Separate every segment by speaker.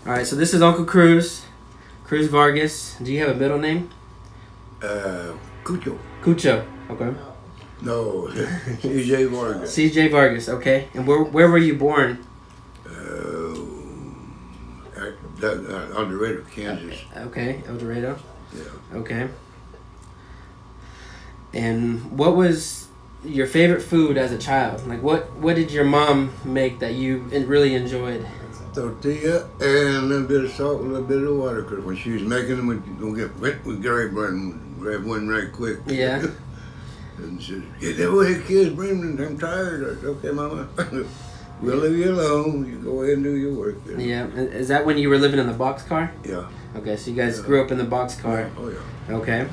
Speaker 1: All right, so this is Uncle Cruz, Cruz Vargas. Do you have a middle name?
Speaker 2: Cucho.
Speaker 1: Cucho. Okay.
Speaker 2: No, C.J. Vargas.
Speaker 1: C.J. Vargas. Okay. And where were you born?
Speaker 2: El Dorado, Kansas.
Speaker 1: Okay, El Dorado.
Speaker 2: Yeah.
Speaker 1: Okay. And what was your favorite food as a child? Like, what did your mom make that you really enjoyed?
Speaker 2: Tortilla and a little bit of salt, and a little bit of water. Cause when she was making them, we'd get wet with Gary Burton, grab one right quick.
Speaker 1: Yeah.
Speaker 2: And she said, "Get that way, kids, bring them. I'm tired." I said, "Okay, Mama. We'll leave you alone. You go ahead and do your work." Then.
Speaker 1: Yeah. Is that when you were living in the boxcar?
Speaker 2: Yeah.
Speaker 1: Okay, so you guys grew up in the boxcar.
Speaker 2: Yeah. Oh yeah.
Speaker 1: Okay.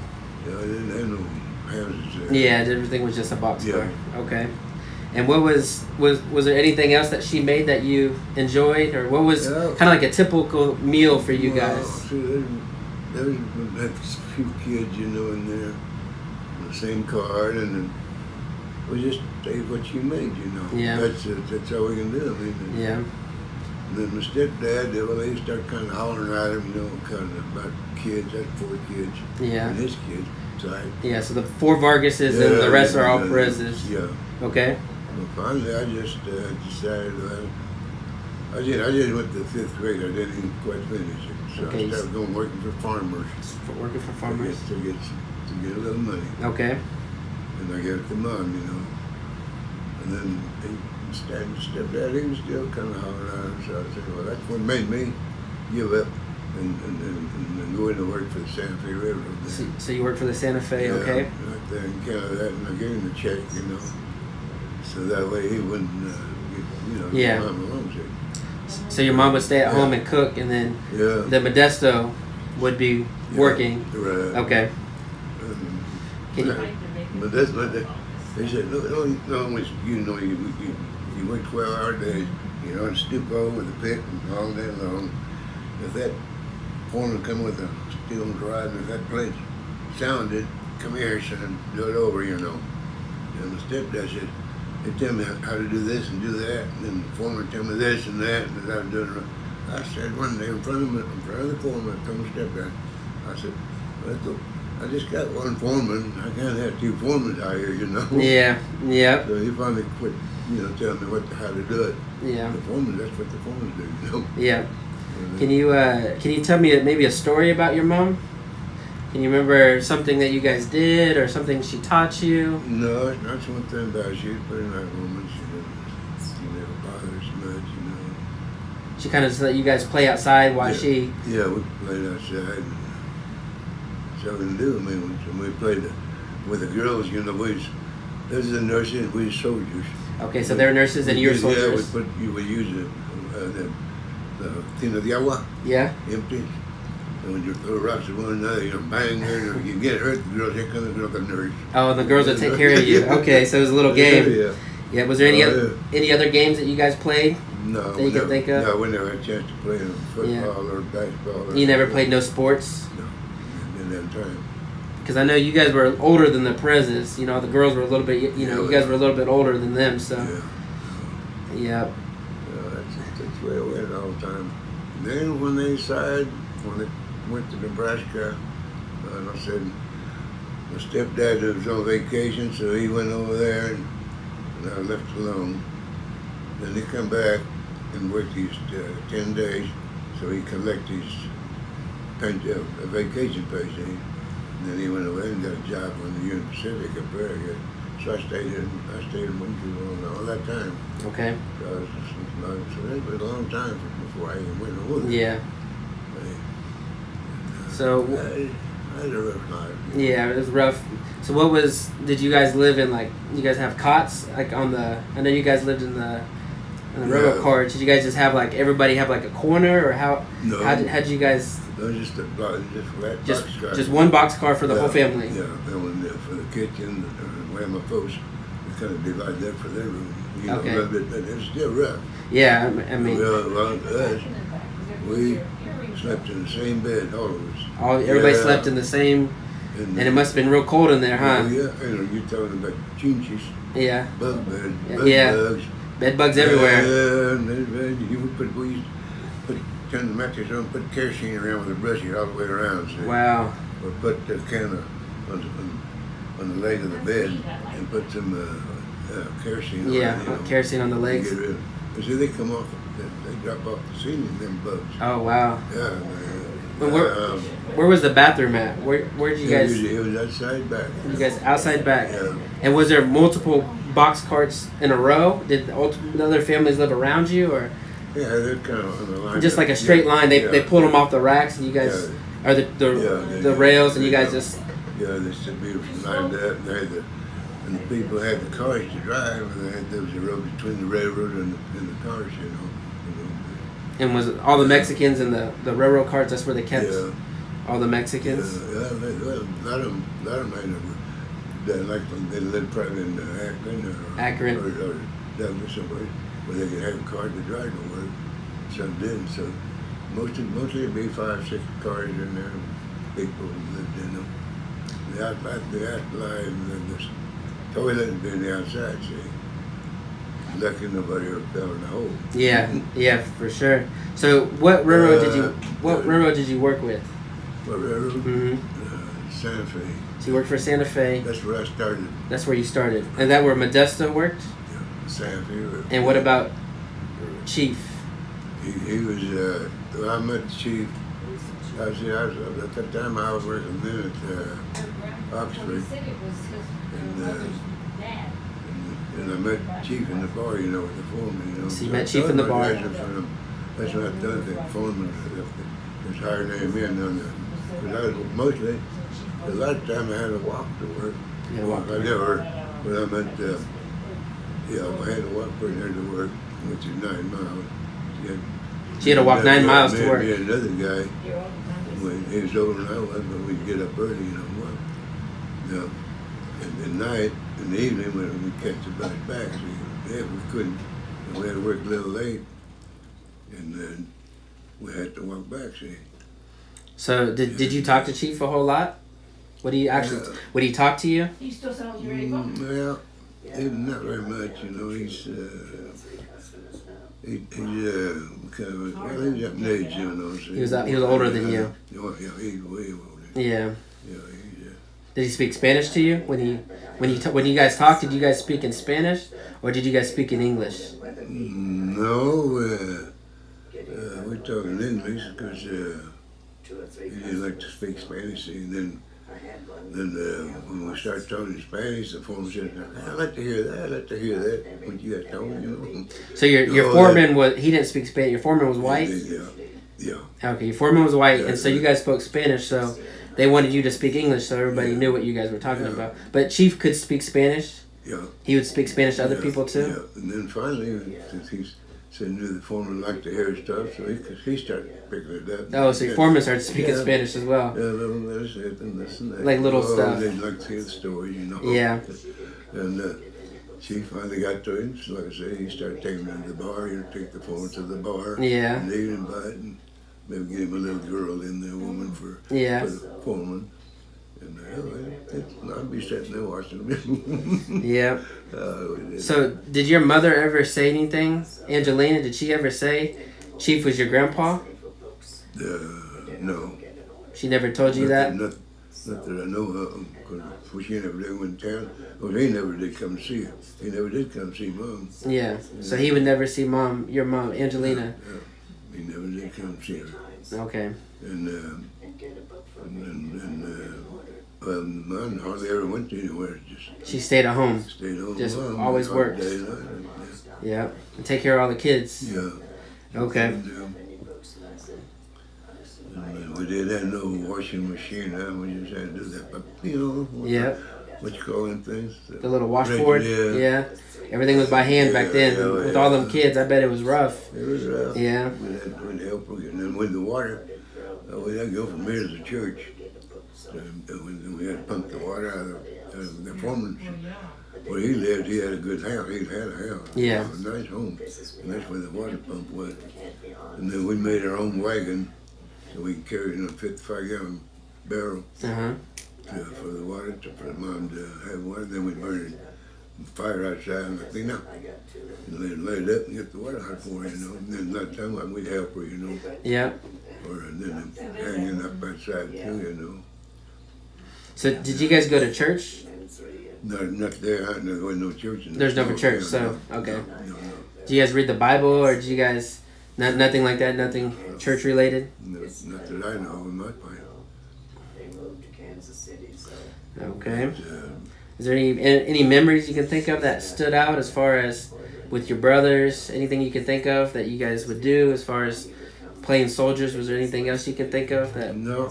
Speaker 2: Yeah, I didn't have no houses there.
Speaker 1: Yeah, everything was just a boxcar.
Speaker 2: Yeah.
Speaker 1: Okay. And what was there anything else that she made that you enjoyed, or what was kind of like a typical meal for you guys?
Speaker 2: See, there was a few kids, in there, the same card, and then we just take what you made,
Speaker 1: Yeah.
Speaker 2: That's all we can do. I mean,
Speaker 1: Yeah.
Speaker 2: And then my stepdad, they started kind of hollering at him, kind of about kids. That's 4 kids.
Speaker 1: Yeah.
Speaker 2: And his kids. Side.
Speaker 1: Yeah. So the 4 Vargases and the rest are all Perez's.
Speaker 2: Yeah.
Speaker 1: Okay.
Speaker 2: Well, finally, I just decided. I just went to the 5th grade. I didn't even quite finish it. So
Speaker 1: Okay.
Speaker 2: I started going working for farmers.
Speaker 1: Working for farmers.
Speaker 2: To get a little money.
Speaker 1: Okay.
Speaker 2: And I gave it to Mom, And then stepdad, he was still kind of hollering at him. So I said, well, that's what made me give up and go into work for the Santa Fe Railroad.
Speaker 1: So you worked for the Santa Fe, okay?
Speaker 2: Right there in Canada, and I gave him the check, so that way he wouldn't,
Speaker 1: Yeah.
Speaker 2: get Mom alone check.
Speaker 1: So your mom would stay at home and cook, and then the Modesto would be working.
Speaker 2: Right.
Speaker 1: Okay. Can you?
Speaker 2: But that's what they said. No, you work 12-hour days. And stoop over with a pick all day long. If that foreman come with a steel rod, and if that plate sounded, come here, son, do it over, And the stepdad said, they tell me how to do this and do that, and then the foreman tell me this and that, and I was doing it. I said one day in front of the foreman, I told my stepdad, I said, well, I just got one foreman. I can't have 2 foremen out here,
Speaker 1: Yeah. Yeah.
Speaker 2: So he finally quit, telling me how to do it.
Speaker 1: Yeah.
Speaker 2: The foreman, that's what the foremen do,
Speaker 1: Yeah. Can you tell me maybe a story about your mom? Can you remember something that you guys did or something she taught you?
Speaker 2: No, it's not one thing about her. She was a pretty nice woman. She never bothered us much,
Speaker 1: She kind of just let you guys play outside while she...
Speaker 2: Yeah, we played outside. That's all we can do. I mean, when we played with the girls, this is the nurses, we soldiers.
Speaker 1: Okay, so they're nurses and you're soldiers.
Speaker 2: Yeah, we use the Tina de Agua.
Speaker 1: Yeah.
Speaker 2: Empty. And when you throw rocks at one another, bang her, you get hurt, the girls, here comes the nurse.
Speaker 1: Oh, the girls would take care of you. Okay, so it was a little game.
Speaker 2: Yeah.
Speaker 1: Yeah, was there any other games that you guys played?
Speaker 2: No.
Speaker 1: That you can think of?
Speaker 2: No, we never had a chance to play football or basketball.
Speaker 1: You never played no sports?
Speaker 2: No, didn't have time.
Speaker 1: Because I know you guys were older than the Perez's. The girls were a little bit, you guys were a little bit older than them, so.
Speaker 2: Yeah. That's the way it went all the time. Then when they went to Nebraska, I said, my stepdad was on vacation, so he went over there, and I was left alone. Then he come back and worked these 10 days, so he collect his vacation pay. And then he went away and got a job on the Union Pacific up there. So I stayed in Windsor all that time.
Speaker 1: Okay.
Speaker 2: So it was a long time before I even went over there.
Speaker 1: Yeah. So
Speaker 2: I had a rough life.
Speaker 1: Yeah, it was rough. So did you guys live in, you guys have cots, I know you guys lived in the railroad car. Did you guys just have, everybody have, a corner, or how did you guys...
Speaker 2: No, just flat boxcar.
Speaker 1: Just one boxcar for the whole family?
Speaker 2: Yeah, that one for the kitchen, where my folks, we kind of divided that for their room.
Speaker 1: Okay.
Speaker 2: But it was still rough.
Speaker 1: Yeah, I mean...
Speaker 2: Us, we slept in the same bed, all of us.
Speaker 1: Everybody slept in the same... And it must have been real cold in there, huh?
Speaker 2: Yeah, you're talking about chinches.
Speaker 1: Yeah.
Speaker 2: Bug bed,
Speaker 1: bugs. Bed bugs everywhere.
Speaker 2: Yeah, and you would put turn the mattress on, put kerosene around with a brush all the way around. See?
Speaker 1: Wow.
Speaker 2: Or put the can of on the leg of the bed and put some kerosene.
Speaker 1: Yeah,
Speaker 2: on it,
Speaker 1: kerosene on the legs.
Speaker 2: Get rid of. See, they come off. They drop off the ceiling. Them bugs.
Speaker 1: Oh wow.
Speaker 2: Yeah.
Speaker 1: Where was the bathroom at? Where did you guys?
Speaker 2: It was outside back.
Speaker 1: You guys outside back.
Speaker 2: Yeah.
Speaker 1: And was there multiple box carts in a row? Did the other families live around you, or?
Speaker 2: Yeah, they're kind of on the line.
Speaker 1: Just like a straight line. They pulled them off the racks, and you guys, or the rails, and you guys just.
Speaker 2: Yeah, they should be lined up. And they had and the people had the cars to drive, and there was a road between the railroad and the cars, you know.
Speaker 1: And was it all the Mexicans and the railroad carts? That's where they kept all the Mexicans.
Speaker 2: Yeah, a lot of them they lived probably in Akron or Douglas somewhere where they could have a car to drive to work. Some didn't. So mostly it'd be 5-6 cars in there. People lived in them. The outline, the toilet would be in the outside. See. Lucky nobody ever fell in the hole.
Speaker 1: Yeah, for sure. So, what railroad did you work with?
Speaker 2: What railroad?
Speaker 1: Mm-hmm.
Speaker 2: Santa Fe.
Speaker 1: So you worked for Santa Fe.
Speaker 2: That's where I started.
Speaker 1: That's where you started, and that where Modesto worked.
Speaker 2: Yeah, Santa Fe.
Speaker 1: And what about Chief?
Speaker 2: He was. When I met the Chief, at that time I was working then at Oxford, and I met Chief in the bar, you know, with the foreman, you know.
Speaker 1: So you met Chief in the bar?
Speaker 2: That's what I done. The foreman was hiring him in. Because I was mostly, a lot of time I had to walk to work.
Speaker 1: You had to walk.
Speaker 2: I never, when I meant, I had to walk pretty near to work, which is 9 miles.
Speaker 1: She had to walk 9 miles to work.
Speaker 2: Me and another guy, when he was older than I was, but we'd get up early, you know, work. You know, and at night, in the evening, when we catch the bus back, so we couldn't, we had to work a little late, and then we had to walk back, see.
Speaker 1: So did you talk to Chief a whole lot? Would he talk to you?
Speaker 3: He still sounds very good.
Speaker 2: Well, not very much, you know. He's kind of well, he was up in age, you know. So
Speaker 1: he was older than you.
Speaker 2: Yeah, he's way older.
Speaker 1: Yeah. Did he speak Spanish to you when you guys talked? Did you guys speak in Spanish or did you guys speak in English?
Speaker 2: No, we're talking English because he didn't like to speak Spanish, and then when we started talking Spanish, the foreman said, "I'd like to hear that. I'd like to hear that." What you guys told me, you know.
Speaker 1: So your foreman he didn't speak Spanish. Your foreman was white.
Speaker 2: Yeah.
Speaker 1: Okay, your foreman was white, and so you guys spoke Spanish. So they wanted you to speak English, so everybody knew what you guys were talking about. But Chief could speak Spanish.
Speaker 2: Yeah.
Speaker 1: He would speak Spanish to other people too.
Speaker 2: Yeah, and then finally, since he said knew the foreman liked to hear stuff, so he started picking it up.
Speaker 1: Oh, so your foreman started speaking Spanish as well.
Speaker 2: Yeah, little this and this and that.
Speaker 1: Like little stuff.
Speaker 2: They'd like to hear the story, you know.
Speaker 1: Yeah.
Speaker 2: And Chief finally got to him. So like I say, he started taking him to the bar. He'd take the foreman to the bar.
Speaker 1: Yeah.
Speaker 2: And they'd invite and maybe give him a little girl in there, woman for the foreman. And I'd be sitting there watching him.
Speaker 1: Yeah. So, did your mother ever say anything? Angelina, did she ever say Chief was your grandpa?
Speaker 2: No.
Speaker 1: She never told you that?
Speaker 2: Not that I know of, because she never did went to town. Well, he never did come see her. He never did come see Mom.
Speaker 1: Yeah. So he would never see your mom, Angelina.
Speaker 2: Yeah. He never did come see her.
Speaker 1: Okay.
Speaker 2: And Mom hardly ever went anywhere.
Speaker 1: She stayed at home.
Speaker 2: Stayed home.
Speaker 1: Just always worked. Yeah. And take care of all the kids.
Speaker 2: Yeah.
Speaker 1: Okay.
Speaker 2: And we didn't have no washing machine. We just had to do that. But, you know.
Speaker 1: Yeah.
Speaker 2: What you call them things?
Speaker 1: The little washboard. Yeah. Everything was by hand back then. With all them kids, I bet it was rough.
Speaker 2: It was rough.
Speaker 1: Yeah.
Speaker 2: We'd help them. And then with the water, we had to go from here to the church. When we had to pump the water out of the foreman's. Where he lived, he had a good house. He had a house.
Speaker 1: Yeah.
Speaker 2: A nice home. And that's where the water pump was. And then we made our own wagon, so we could carry a 55-gallon barrel for the water, for Mom to have water. Then we burned fire outside and I clean up. And then light it up and get the water hot for her, And then another time we'd help her,
Speaker 1: Yeah.
Speaker 2: Or then hanging up outside too,
Speaker 1: So did you guys go to church?
Speaker 2: Not there. There was no church.
Speaker 1: There's no church, so okay.
Speaker 2: No.
Speaker 1: Do you guys read the Bible, or did you guys nothing like that? Nothing church related?
Speaker 2: No, not that I know of in my part.
Speaker 1: Okay. Is there any memories you can think of that stood out as far as with your brothers? Anything you can think of that you guys would do as far as playing soldiers? Was there anything else you can think of that?
Speaker 2: No.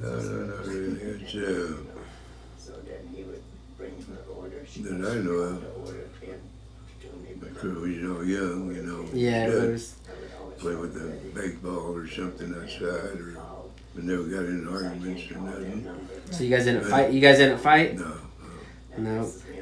Speaker 2: Not really. It's that I know of. Because we were young,
Speaker 1: Yeah, it was.
Speaker 2: Play with the baseball or something outside, or we never got into arguments or nothing.
Speaker 1: So you guys didn't fight? You guys didn't fight? No.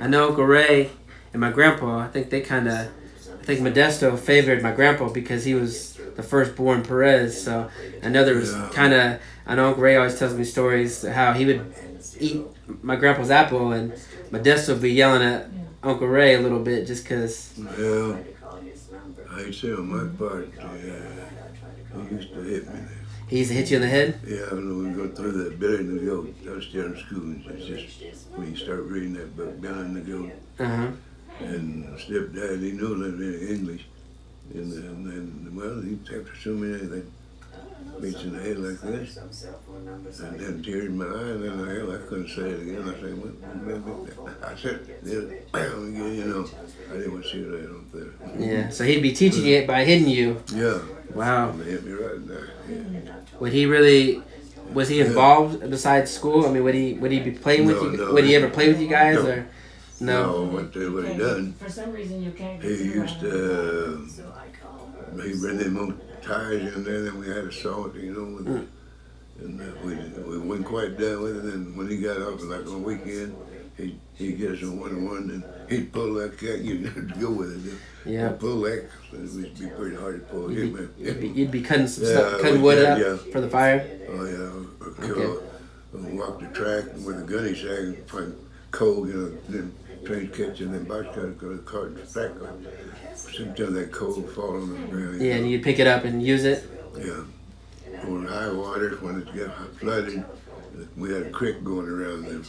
Speaker 1: I know Uncle Ray and my grandpa. I think Modesto favored my grandpa because he was the firstborn Perez. So I know there was I know Uncle Ray always tells me stories how he would eat my grandpa's apple and Modesto would be yelling at Uncle Ray a little bit just because.
Speaker 2: Well, I'd say on my part, he used to hit me.
Speaker 1: He used to hit you in the head?
Speaker 2: Yeah, when we go through that Billy and the Goat, I was still in school. It's just when you start reading that book, Billy and the Goat. And stepdad, he knew a little bit of English. And then, he after so many that beats in the head like this, and then tears in my eye, and then I couldn't say it again. I said, I said, I didn't want to see that on there.
Speaker 1: Yeah, so he'd be teaching you it by hitting you.
Speaker 2: Yeah.
Speaker 1: Wow.
Speaker 2: They hit me right there. Yeah.
Speaker 1: Was he involved besides school? I mean, would he be playing with you?
Speaker 2: No,
Speaker 1: would he ever play with you guys?
Speaker 2: No.
Speaker 1: Or no?
Speaker 2: What he done,
Speaker 3: For some reason you can't
Speaker 2: he used to, he bring them on tires in there, then we had a salt, and we weren't quite done with it, and when he got off, like on the weekend, he'd get us on 1-on-1, and he'd pull that cat, you'd have to go with it.
Speaker 1: Yeah.
Speaker 2: He'd pull that, so it would be pretty hard to pull.
Speaker 1: You'd be cutting cutting wood up for the fire?
Speaker 2: Oh, yeah, or walk the track with a gunny sack and find coal, then train catching, then boxcar go to the cart and stack on. Sometimes that coal would fall on the ground.
Speaker 1: Yeah, and you'd pick it up and use it?
Speaker 2: Yeah. On high water, when it got flooded, we had a creek going around there.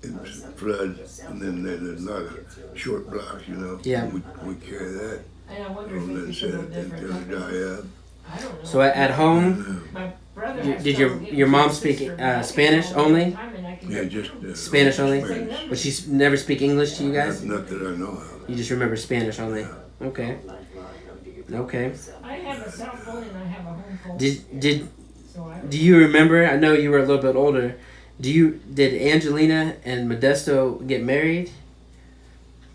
Speaker 2: It was flood, and then there's a lot of short blocks,
Speaker 1: Yeah.
Speaker 2: We carry that.
Speaker 3: And I wonder if
Speaker 2: And then
Speaker 3: we
Speaker 2: set
Speaker 3: could
Speaker 2: it
Speaker 3: go different
Speaker 2: until it dry up.
Speaker 3: I don't know.
Speaker 1: So at home,
Speaker 3: My brother
Speaker 1: did your mom speak Spanish only?
Speaker 2: Yeah, just
Speaker 1: Spanish only?
Speaker 2: Spanish.
Speaker 1: Would she never speak English to you guys?
Speaker 2: Not that I know of.
Speaker 1: You just remember Spanish only? Okay.
Speaker 3: I have a cell phone and I have a home phone.
Speaker 1: Do you remember? I know you were a little bit older. Did Angelina and Modesto get married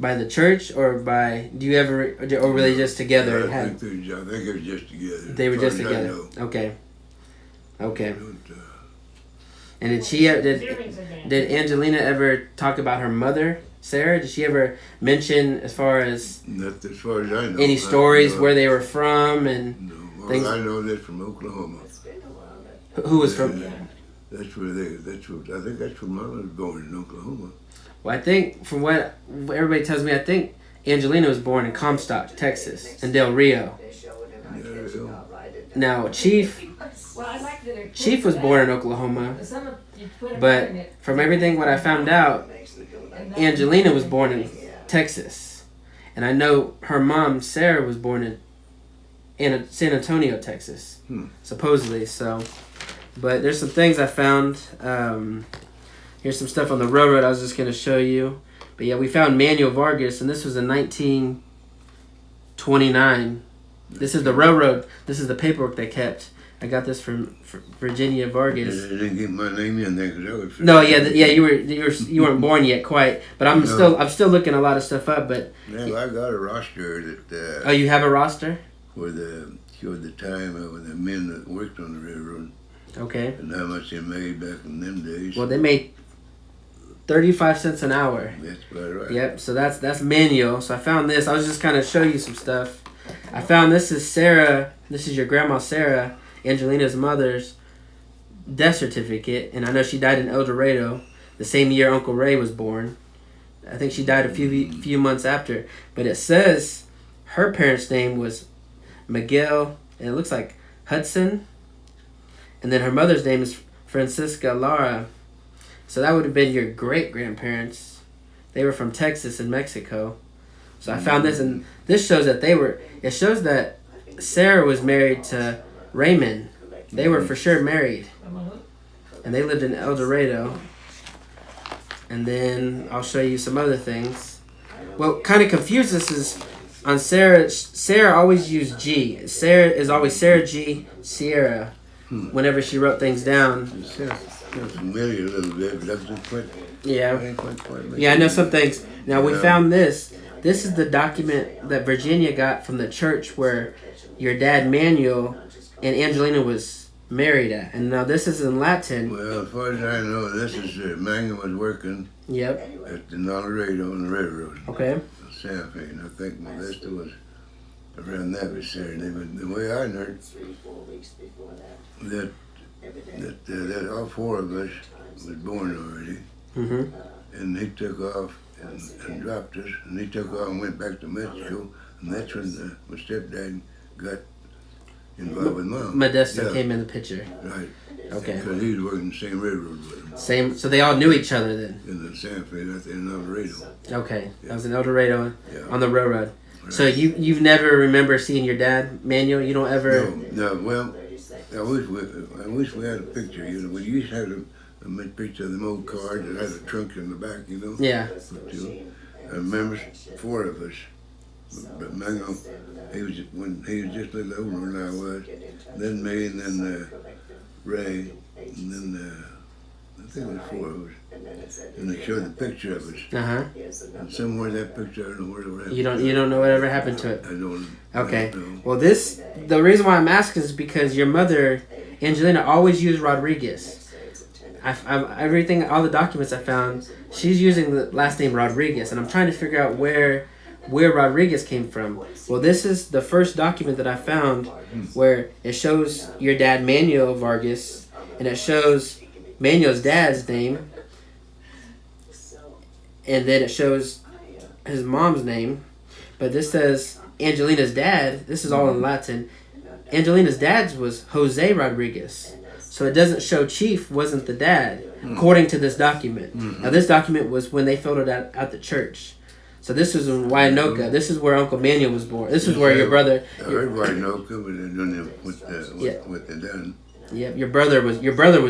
Speaker 1: by the church, or or were they just together?
Speaker 2: I think they were just together.
Speaker 1: They were just together. Okay. And did Angelina ever talk about her mother, Sarah? Did she ever mention as far as
Speaker 2: Not as far as I know.
Speaker 1: any stories where they were from and
Speaker 2: No,
Speaker 1: things?
Speaker 2: I know that from Oklahoma.
Speaker 1: Who was from?
Speaker 2: I think that's where Mama was born, in Oklahoma.
Speaker 1: Well, I think from what everybody tells me, I think Angelina was born in Comstock, Texas, in Del Rio. Now Chief was born in Oklahoma, but from everything what I found out, Angelina was born in Texas, and I know her mom Sarah was born in San Antonio, Texas, supposedly. So, but there's some things I found. Here's some stuff on the railroad I was just going to show you. But yeah, we found Manuel Vargas, and this was in 1929. This is the railroad. This is the paperwork they kept. I got this from Virginia Vargas.
Speaker 2: They didn't get my name in there because I was.
Speaker 1: No, you weren't born yet quite. But I'm still looking a lot of stuff up. But
Speaker 2: yeah, I got a roster that.
Speaker 1: Oh, you have a roster?
Speaker 2: Showed the time of the men that worked on the railroad.
Speaker 1: Okay.
Speaker 2: And how much they made back in them days.
Speaker 1: Well, they made 35 cents an hour.
Speaker 2: That's about right.
Speaker 1: Yep. So that's manual. So I found this. I was just kind of show you some stuff. I found this is Sarah. This is your grandma Sarah, Angelina's mother's death certificate, and I know she died in El Dorado. the same year Uncle Ray was born. I think she died a few months after. But it says her parents' name was Miguel, and it looks like Hudson. And then her mother's name is Francisca Lara. So that would have been your great-grandparents. They were from Texas and Mexico. So I found this, and this shows that it shows that Sarah was married to Raymond. They were for sure married. And they lived in El Dorado. And then I'll show you some other things. What kind of confused us is on Sarah. Sarah always used G. Sarah is always Sarah G. Sierra. Whenever she wrote things down.
Speaker 2: Familiar a little bit, but that's quite.
Speaker 1: Yeah. Yeah, I know some things. Now we found this. This is the document that Virginia got from the church where your dad Manuel and Angelina was married at. And now this is in Latin.
Speaker 2: Well, as far as I know, this is Manuel was working.
Speaker 1: Yep.
Speaker 2: At the Laredo on the railroad.
Speaker 1: Okay.
Speaker 2: Santa Fe, and I think Melissa was around that vicinity. But the way I heard that all four of us was born already, and he took off and dropped us, and he took off and went back to Mexico, and that's when my stepdad got involved with Mom.
Speaker 1: Modesto came in the picture.
Speaker 2: Right.
Speaker 1: Okay.
Speaker 2: Because he was working the same railroad with him.
Speaker 1: Same. So they all knew each other then.
Speaker 2: In the Santa Fe, right there in El Dorado.
Speaker 1: Okay, that was in El Dorado on the railroad.
Speaker 2: Right.
Speaker 1: So you've never remember seeing your dad, Manuel? You don't ever?
Speaker 2: No. Well, I wish we had a picture. You know, we used to have a picture of them old cars that had a trunk in the back. You know.
Speaker 1: Yeah.
Speaker 2: I remember four of us. But Manuel, he was just a little older than I was. Then me, and then Ray, and then I think it was four of us. And they showed the picture of us. And somewhere in that picture, I don't know where it was.
Speaker 1: You don't know whatever happened to it.
Speaker 2: I don't.
Speaker 1: Okay.
Speaker 2: I don't know.
Speaker 1: Well, the reason why I'm asking is because your mother, Angelina, always used Rodriguez. All the documents I found, she's using the last name Rodriguez, and I'm trying to figure out where Rodriguez came from. Well, this is the first document that I found where it shows your dad Manuel Vargas, and it shows Manuel's dad's name, and then it shows his mom's name, but this says Angelina's dad. This is all in Latin. Angelina's dad's was Jose Rodriguez, so it doesn't show Chief wasn't the dad, according to this document. Now, this document was when they filled it out at the church. So this was in Winoka. This is where Uncle Manuel was born. This is where your brother.
Speaker 2: I heard Winoka, but I don't know what they done.
Speaker 1: Yeah, your brother was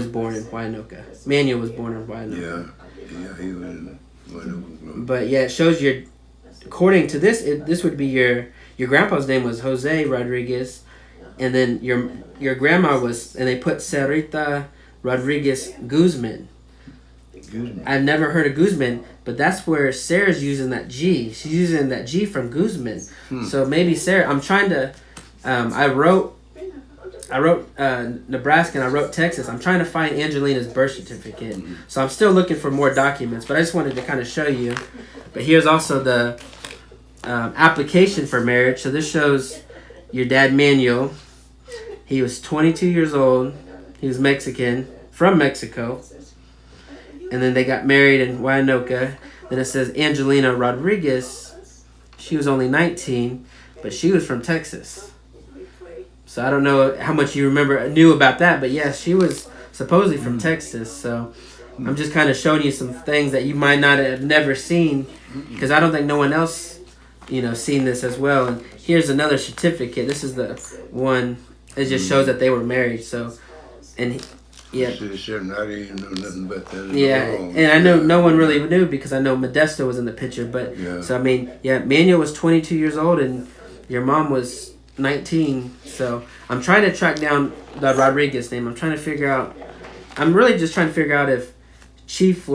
Speaker 1: born in Winoka. Manuel was born in Winoka.
Speaker 2: Yeah, he was in Winoka.
Speaker 1: But yeah, it shows according to this, this would be your grandpa's name was Jose Rodriguez, and then your grandma was, and they put Sarita Rodriguez Guzman. I've never heard of Guzman, but that's where Sarah's using that G. She's using that G from Guzman. So maybe Sarah. I'm trying to. I wrote Nebraska and I wrote Texas. I'm trying to find Angelina's birth certificate. So I'm still looking for more documents, but I just wanted to kind of show you. But here's also the application for marriage. So this shows your dad Manuel. He was 22 years old. He was Mexican, from Mexico. And then they got married in Winoka. Then it says Angelina Rodriguez. She was only 19, but she was from Texas. So I don't know how much you knew about that, but yes, she was supposedly from Texas. So I'm just kind of showing you some things that you might not have never seen, because I don't think no one else, seen this as well. And here's another certificate. This is the one. It just shows that they were married. So, and. Yeah. Yeah, and I know no one really knew because I know Modesto was in the picture, but so I mean, Manuel was 22 years old and your mom was 19. So I'm trying to track down the Rodriguez name. I'm really just trying to figure out if Chief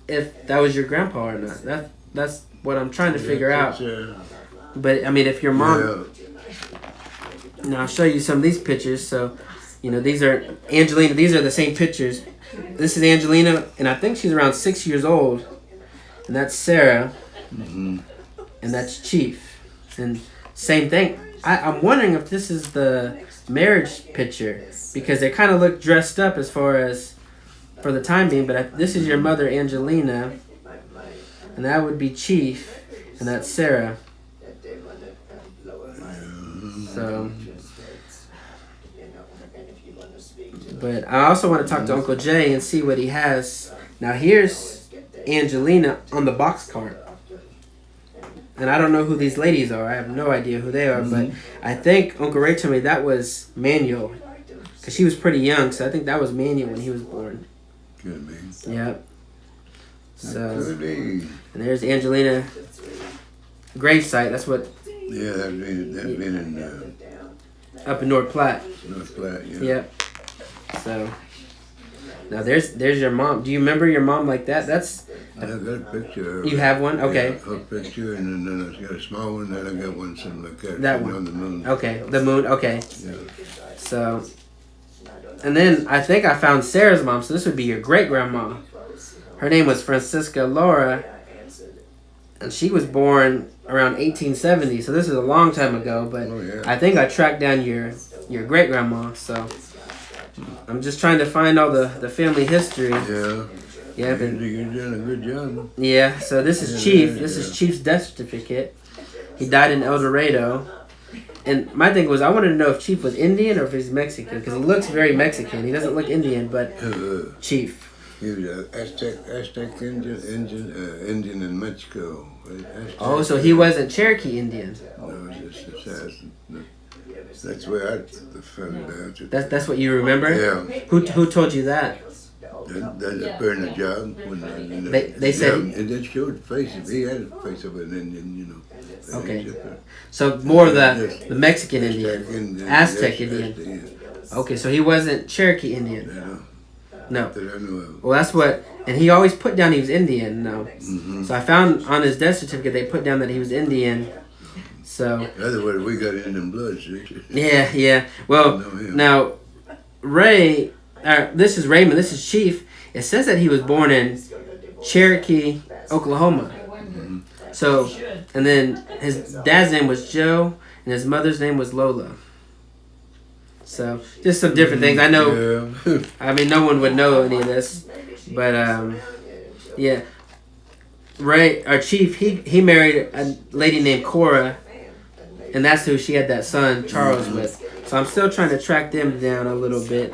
Speaker 1: if that was your grandpa or not. That's what I'm trying to figure out. But I mean, if your mom, now I'll show you some of these pictures. So. These are Angelina. These are the same pictures. This is Angelina, and I think she's around 6 years old. And that's Sarah. And that's Chief. And same thing. I'm wondering if this is the marriage picture, because they kind of look dressed up as far as for the time being, but this is your mother, Angelina, and that would be Chief, and that's Sarah. So, but I also want to talk to Uncle Jay and see what he has. Now here's Angelina on the box cart. And I don't know who these ladies are. I have no idea who they are, but I think Uncle Ray told me that was Manuel. Because she was pretty young, so I think that was Manuel when he was born.
Speaker 2: Good man.
Speaker 1: Yep. So, and there's Angelina gravesite. That's what.
Speaker 2: Yeah, that's been in
Speaker 1: up in North Platte.
Speaker 2: North Platte, yeah.
Speaker 1: Yep. So now there's your mom. Do you remember your mom like that? That's.
Speaker 2: I got a picture.
Speaker 1: You have one? Okay.
Speaker 2: Yeah, her picture, and then I got a small one, and I got one something like that.
Speaker 1: That one.
Speaker 2: On the moon.
Speaker 1: Okay, the moon. Okay.
Speaker 2: Yeah.
Speaker 1: So, and then I think I found Sarah's mom. So this would be your great grandma. Her name was Francisca Laura, and she was born around 1870. So this is a long time ago. But I think I tracked down your great grandma. So I'm just trying to find all the family history.
Speaker 2: Yeah.
Speaker 1: Yeah,
Speaker 2: you're doing a good job.
Speaker 1: Yeah, so this is Chief. This is Chief's death certificate. He died in El Dorado. And my thing was, I wanted to know if Chief was Indian or if he's Mexican, because he looks very Mexican. He doesn't look Indian, but Chief.
Speaker 2: He was an Aztec Indian in Mexico.
Speaker 1: Oh, so he wasn't Cherokee Indian.
Speaker 2: No, it's just that's where I found out.
Speaker 1: That's what you remember?
Speaker 2: Yeah.
Speaker 1: Who told you that?
Speaker 2: That's in the job when
Speaker 1: they said,
Speaker 2: and then showed the face. He had a face of an Indian, you know.
Speaker 1: Okay. So more the Mexican Indian, Aztec Indian. Okay, so he wasn't Cherokee Indian. No.
Speaker 2: That I know of.
Speaker 1: Well, that's what, and he always put down he was Indian. No. So I found on his death certificate they put down that he was Indian. So.
Speaker 2: Otherwise, we got Indian blood. See?
Speaker 1: Yeah. Well, now Ray. This is Raymond. This is Chief. It says that he was born in Cherokee, Oklahoma. So, and then his dad's name was Joe, and his mother's name was Lola. So, just some different things. I know. Yeah. I mean, no one would know any of this, but yeah. Ray, our Chief, he married a lady named Cora, and that's who she had that son Charles with. So I'm still trying to track them down a little bit.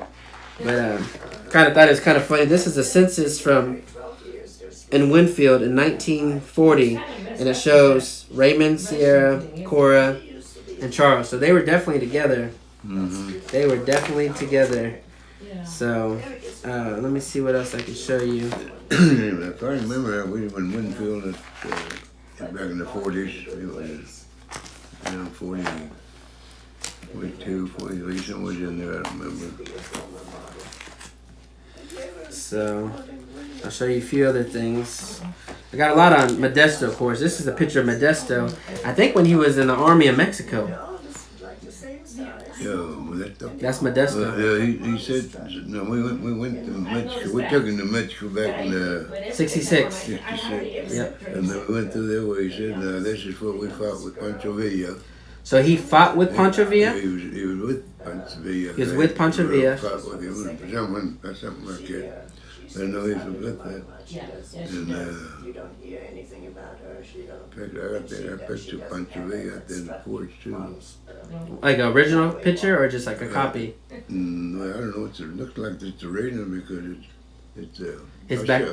Speaker 1: But kind of thought it was kind of funny. This is a census from in Winfield in 1940, and it shows Raymond, Sierra, Cora, and Charles. So they were definitely together. They were definitely together. So let me see what else I can show you.
Speaker 2: If I remember, we were in Winfield back in the 40s. It was 42, 43, something was in there. I don't remember.
Speaker 1: So, I'll show you a few other things. I got a lot on Modesto, of course. This is a picture of Modesto. I think when he was in the Army of Mexico.
Speaker 2: Yeah, Modesto.
Speaker 1: That's Modesto.
Speaker 2: He said, no, we went to Mexico. We took him to Mexico back in
Speaker 1: 66.
Speaker 2: 66.
Speaker 1: Yep.
Speaker 2: And then we went through there where he said, this is what we fought with Pancho Villa.
Speaker 1: So he fought with Pancho Villa?
Speaker 2: Yeah, he was with Pancho Villa.
Speaker 1: He was with Pancho Villa.
Speaker 2: Fought with him, something like that. I know he was with that. And
Speaker 3: you don't hear anything about her.
Speaker 2: I got that picture of Pancho Villa out there in the porch too.
Speaker 1: Like an original picture or just like a copy?
Speaker 2: I don't know. It looks like it's the original because
Speaker 1: it's back.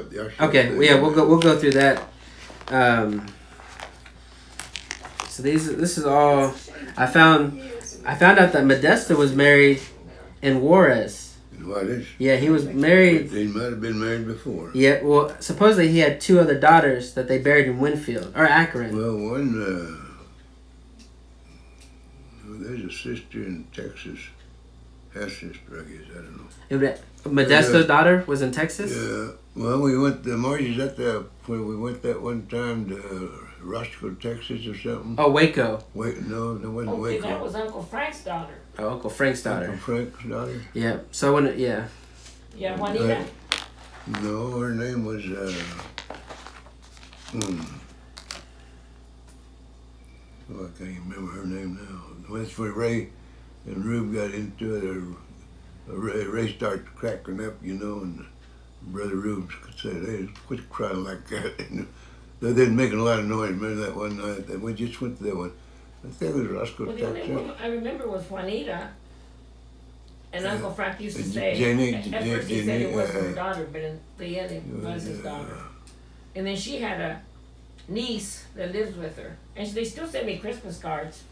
Speaker 1: Okay, well, yeah, we'll go through that. So this is all I found out that Modesto was married in Juarez.
Speaker 2: Juarez?
Speaker 1: Yeah, he was married.
Speaker 2: He might have been married before.
Speaker 1: Yeah, well, supposedly he had 2 other daughters that they buried in Winfield or Akron.
Speaker 2: Well, one there's a sister in Texas, half sister, I guess. I don't know.
Speaker 1: Modesto's daughter was in Texas.
Speaker 2: Yeah. Well, we went to Margie's when we went that one time to Roscoe, Texas, or something.
Speaker 1: Oh, Waco.
Speaker 2: No, that wasn't Waco.
Speaker 3: That was Uncle Frank's daughter.
Speaker 1: Oh, Uncle Frank's daughter.
Speaker 2: Uncle Frank's daughter.
Speaker 1: Yeah. So when
Speaker 3: Yeah, Juanita.
Speaker 2: No, her name was. Oh, I can't even remember her name now. That's where Ray and Rube got into it. Ray started cracking up, and Brother Rubes could say, hey, quit crying like that. And they didn't make a lot of noise. Remember that one night that we just went to that one? I think it was Roscoe,
Speaker 3: Well, the only
Speaker 2: Texas.
Speaker 3: one I remember was Juanita. And Uncle Frank used to say,
Speaker 2: Jenny,
Speaker 3: at first he said it wasn't her
Speaker 2: Jenny,
Speaker 3: daughter, but in the end it was his daughter. And then she had a niece that lives with her. And they still send me Christmas cards.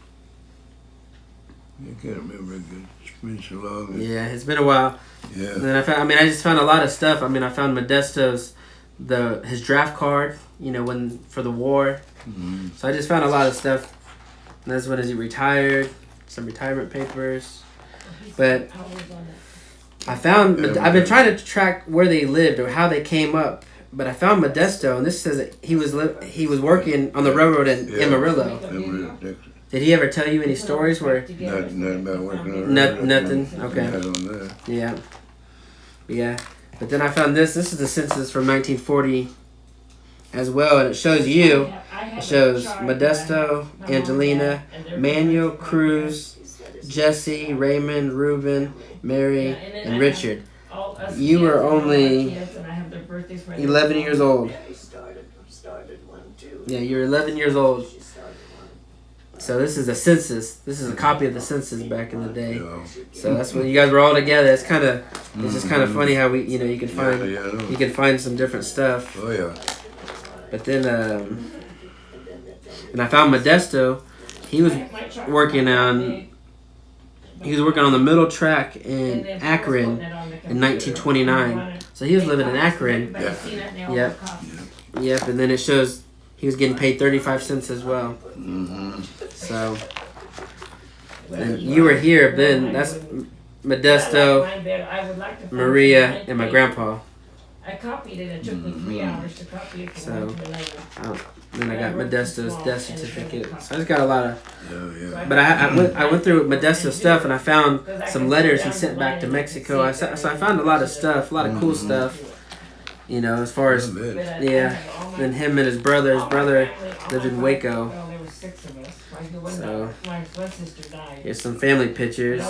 Speaker 2: I can't remember it. It's been so long.
Speaker 1: Yeah, it's been a while.
Speaker 2: Yeah.
Speaker 1: And then I just found a lot of stuff. I mean, I found Modesto's his draft card, for the war.
Speaker 2: Mm-hmm.
Speaker 1: So I just found a lot of stuff. And that's when he retired, some retirement papers. But I've been trying to track where they lived or how they came up. But I found Modesto, and this says that he was working on the railroad in Amarillo.
Speaker 2: Amarillo, Texas.
Speaker 1: Did he ever tell you any stories where?
Speaker 2: Nothing about working on it.
Speaker 1: Nothing. Okay.
Speaker 2: Not on that.
Speaker 1: Yeah. Yeah. But then I found this. This is the census from 1940 as well, and it shows you. It shows Modesto, Angelina, Manuel, Cruz, Jesse, Raymond, Reuben, Mary, and Richard. You were only 11 years old. Yeah, you're 11 years old. So this is a census. This is a copy of the census back in the day. So that's when you guys were all together. It's just kind of funny how you can find some different stuff.
Speaker 2: Oh yeah.
Speaker 1: But then and I found Modesto. He was working on the middle track in Akron in 1929. So he was living in Akron.
Speaker 2: Yeah.
Speaker 1: Yep. And then it shows he was getting paid 35 cents as well.
Speaker 2: Mm-hmm.
Speaker 1: So, and you were here then. That's Modesto, Maria, and my grandpa.
Speaker 3: I copied it. It took me 3 hours to copy it.
Speaker 1: So, then I got Modesto's death certificate. So I just got a lot of. But I went through Modesto's stuff and I found some letters he sent back to Mexico. So I found a lot of stuff, a lot of cool stuff. As far as then him and his brother lived in Waco. So here's some family pictures.